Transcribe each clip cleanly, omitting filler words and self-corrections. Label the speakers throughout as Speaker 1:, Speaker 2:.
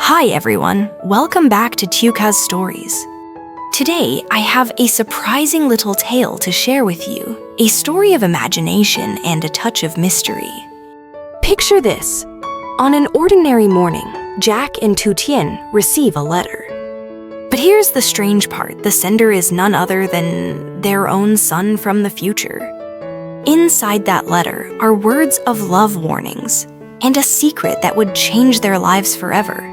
Speaker 1: Hi everyone, welcome back to Tuka's Stories. Today, I have a surprising little tale to share with you, a story of imagination and a touch of mystery. Picture this. On an ordinary morning, Jack and Tu Tian receive a letter. But here's the strange part, the sender is none other than their own son from the future. Inside that letter are words of love warnings and a secret that would change their lives forever.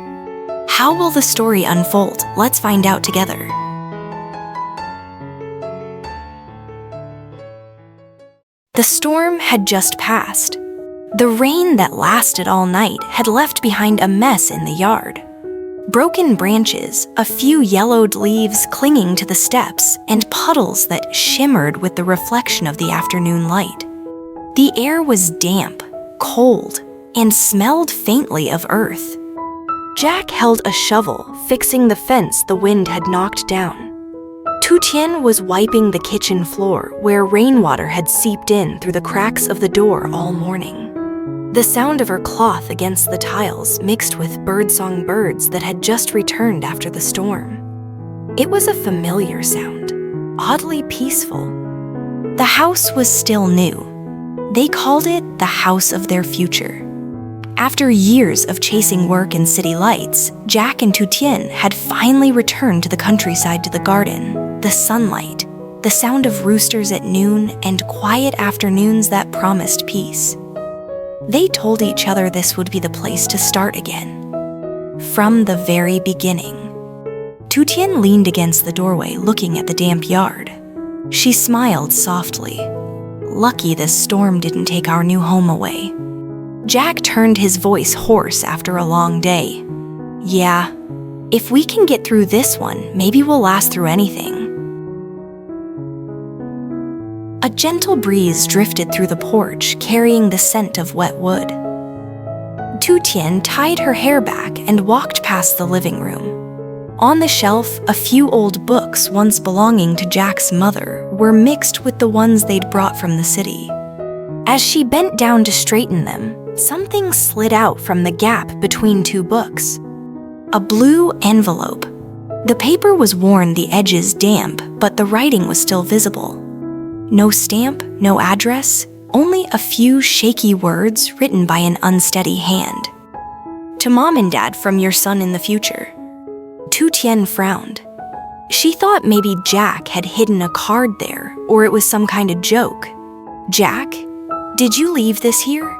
Speaker 1: How will the story unfold? Let's find out together. The storm had just passed. The rain that lasted all night had left behind a mess in the yard. Broken branches, a few yellowed leaves clinging to the steps, and puddles that shimmered with the reflection of the afternoon light. The air was damp, cold, and smelled faintly of earth. Jack held a shovel, fixing the fence the wind had knocked down. Tu Tian was wiping the kitchen floor where rainwater had seeped in through the cracks of the door all morning. The sound of her cloth against the tiles mixed with birdsong birds that had just returned after the storm. It was a familiar sound, oddly peaceful. The house was still new. They called it the house of their future. After years of chasing work and city lights, Jack and Tu Tian had finally returned to the countryside, to the garden, the sunlight, the sound of roosters at noon, and quiet afternoons that promised peace. They told each other this would be the place to start again. From the very beginning. Tu Tian leaned against the doorway looking at the damp yard. She smiled softly. Lucky this storm didn't take our new home away. Jack turned his voice hoarse after a long day. Yeah, if we can get through this one, maybe we'll last through anything. A gentle breeze drifted through the porch, carrying the scent of wet wood. Tu Tian tied her hair back and walked past the living room. On the shelf, a few old books once belonging to Jack's mother were mixed with the ones they'd brought from the city. As she bent down to straighten them, something slid out from the gap between two books. A blue envelope. The paper was worn, the edges damp, but the writing was still visible. No stamp, no address, only a few shaky words written by an unsteady hand. To Mom and Dad from your son in the future. Tu Tian frowned. She thought maybe Jack had hidden a card there, or it was some kind of joke. Jack, did you leave this here?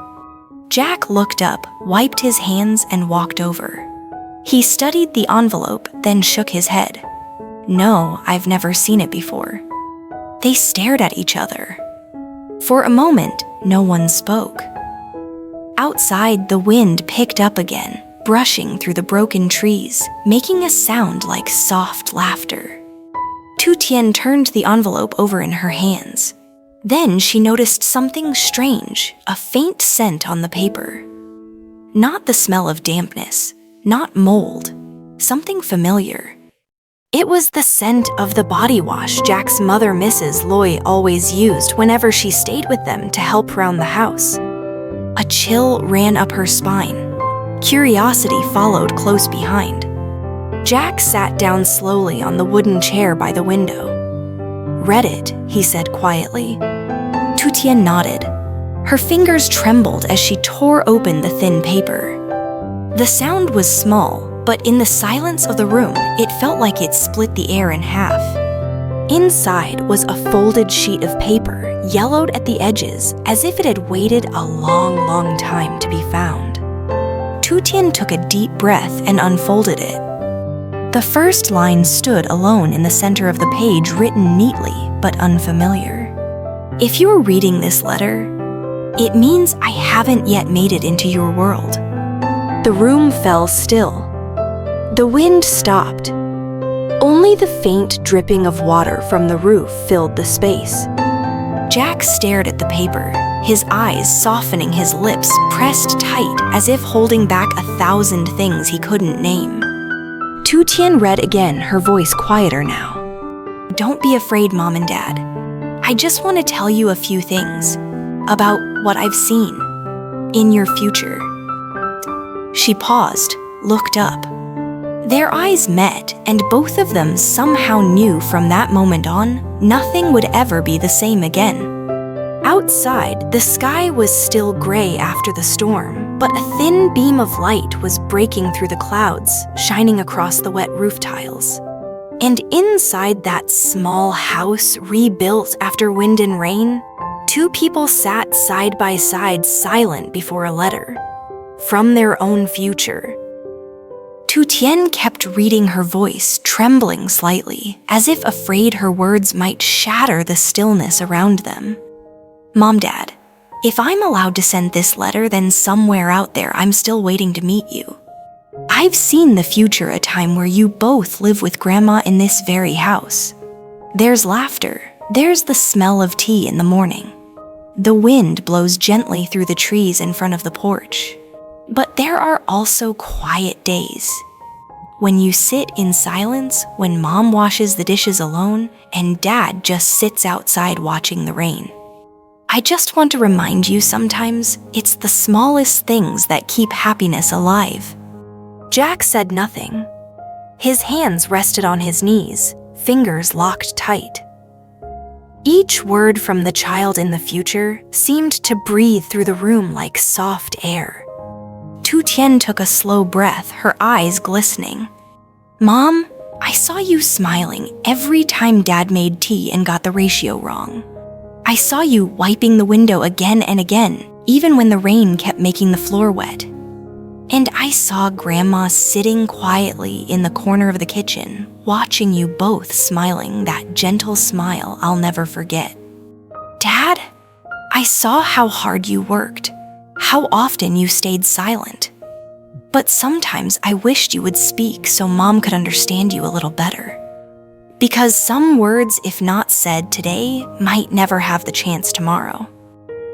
Speaker 1: Jack looked up, wiped his hands, and walked over. He studied the envelope, then shook his head. No, I've never seen it before. They stared at each other. For a moment, no one spoke. Outside, the wind picked up again, brushing through the broken trees, making a sound like soft laughter. Tu Tian turned the envelope over in her hands. Then she noticed something strange, a faint scent on the paper. Not the smell of dampness, not mold, something familiar. It was the scent of the body wash Jack's mother, Mrs. Loy, always used whenever she stayed with them to help around the house. A chill ran up her spine. Curiosity followed close behind. Jack sat down slowly on the wooden chair by the window. Read it, he said quietly. Tu Tian nodded. Her fingers trembled as she tore open the thin paper. The sound was small, but in the silence of the room, it felt like it split the air in half. Inside was a folded sheet of paper, yellowed at the edges, as if it had waited a long, long time to be found. Tu Tian took a deep breath and unfolded it. The first line stood alone in the center of the page, written neatly but unfamiliar. If you're reading this letter, it means I haven't yet made it into your world. The room fell still. The wind stopped. Only the faint dripping of water from the roof filled the space. Jack stared at the paper, his eyes softening, his lips pressed tight as if holding back 1,000 things he couldn't name. Tu Tian read again, her voice quieter now. Don't be afraid, Mom and Dad. I just want to tell you a few things about what I've seen in your future. She paused, looked up. Their eyes met, and both of them somehow knew from that moment on, nothing would ever be the same again. Outside, the sky was still gray after the storm, but a thin beam of light was breaking through the clouds, shining across the wet roof tiles. And inside that small house rebuilt after wind and rain, two people sat side by side, silent before a letter from their own future. Tu Tian kept reading, her voice trembling slightly, as if afraid her words might shatter the stillness around them. Mom, Dad, if I'm allowed to send this letter, then somewhere out there I'm still waiting to meet you. I've seen the future, a time where you both live with Grandma in this very house. There's laughter, there's the smell of tea in the morning. The wind blows gently through the trees in front of the porch. But there are also quiet days, when you sit in silence, when Mom washes the dishes alone and Dad just sits outside watching the rain. I just want to remind you, sometimes it's the smallest things that keep happiness alive. Jack said nothing. His hands rested on his knees, fingers locked tight. Each word from the child in the future seemed to breathe through the room like soft air. Tu Tian took a slow breath, her eyes glistening. Mom, I saw you smiling every time Dad made tea and got the ratio wrong. I saw you wiping the window again and again, even when the rain kept making the floor wet. And I saw Grandma sitting quietly in the corner of the kitchen, watching you both smiling, that gentle smile I'll never forget. Dad, I saw how hard you worked, how often you stayed silent. But sometimes I wished you would speak so Mom could understand you a little better. Because some words, if not said today, might never have the chance tomorrow.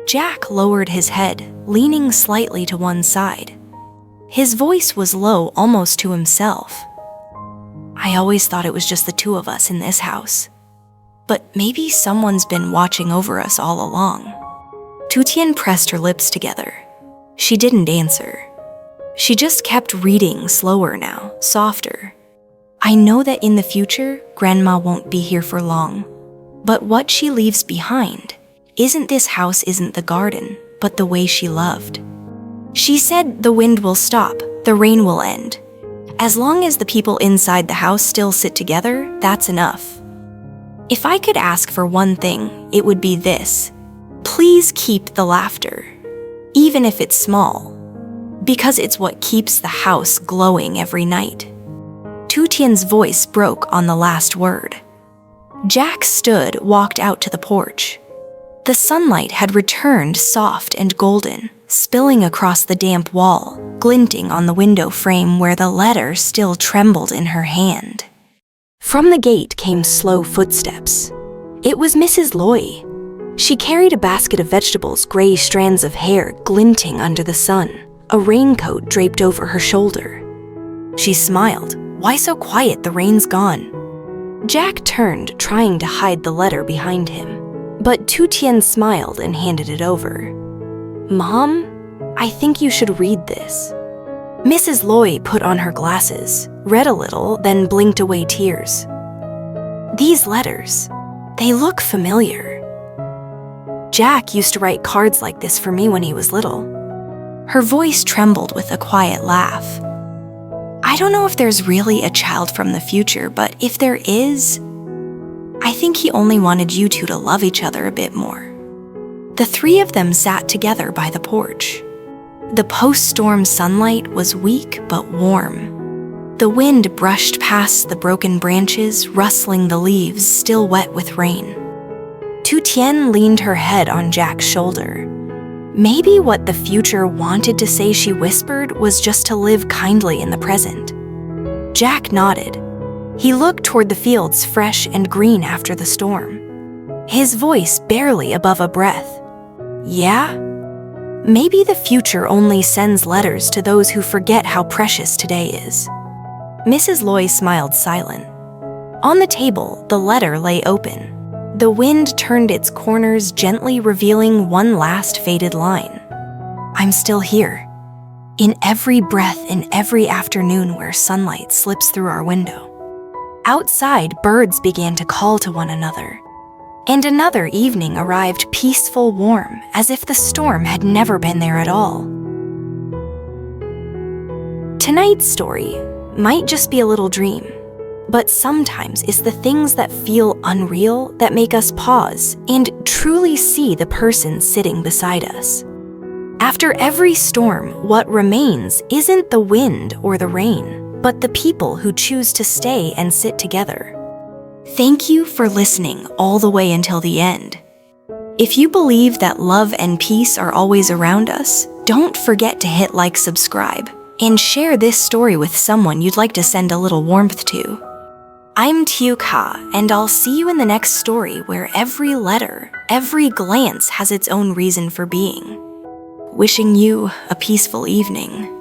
Speaker 1: Jack lowered his head, leaning slightly to one side. His voice was low, almost to himself. I always thought it was just the two of us in this house. But maybe someone's been watching over us all along. Tu Tian pressed her lips together. She didn't answer. She just kept reading, slower now, softer. I know that in the future, Grandma won't be here for long. But what she leaves behind isn't this house, isn't the garden, but the way she loved. She said the wind will stop, the rain will end. As long as the people inside the house still sit together, that's enough. If I could ask for one thing, it would be this. Please keep the laughter, even if it's small, because it's what keeps the house glowing every night. Tu Tian's voice broke on the last word. Jack stood, walked out to the porch. The sunlight had returned, soft and golden, spilling across the damp wall, glinting on the window frame where the letter still trembled in her hand. From the gate came slow footsteps. It was Mrs. Loy. She carried a basket of vegetables, gray strands of hair glinting under the sun, a raincoat draped over her shoulder. She smiled. Why so quiet? The rain's gone. Jack turned, trying to hide the letter behind him. But Tu Tian smiled and handed it over. Mom, I think you should read this. Mrs. Loy put on her glasses, read a little, then blinked away tears. These letters, they look familiar. Jack used to write cards like this for me when he was little. Her voice trembled with a quiet laugh. I don't know if there's really a child from the future, but if there is, I think he only wanted you two to love each other a bit more. The three of them sat together by the porch. The post-storm sunlight was weak but warm. The wind brushed past the broken branches, rustling the leaves still wet with rain. Tu Tian leaned her head on Jack's shoulder. Maybe what the future wanted to say, she whispered, was just to live kindly in the present. Jack nodded. He looked toward the fields, fresh and green after the storm. His voice barely above a breath. Yeah? Maybe the future only sends letters to those who forget how precious today is. Mrs. Loy smiled, silent. On the table, the letter lay open. The wind turned its corners, gently revealing one last faded line. I'm still here. in every breath, in every afternoon where sunlight slips through our window. Outside, birds began to call to one another. And another evening arrived peaceful, warm, as if the storm had never been there at all. Tonight's story might just be a little dream, but sometimes it's the things that feel unreal that make us pause and truly see the person sitting beside us. After every storm, what remains isn't the wind or the rain, but the people who choose to stay and sit together. Thank you for listening all the way until the end. If you believe that love and peace are always around us, don't forget to hit like, subscribe, and share this story with someone you'd like to send a little warmth to. I'm Tiu Ka, and I'll see you in the next story where every letter, every glance has its own reason for being. Wishing you a peaceful evening.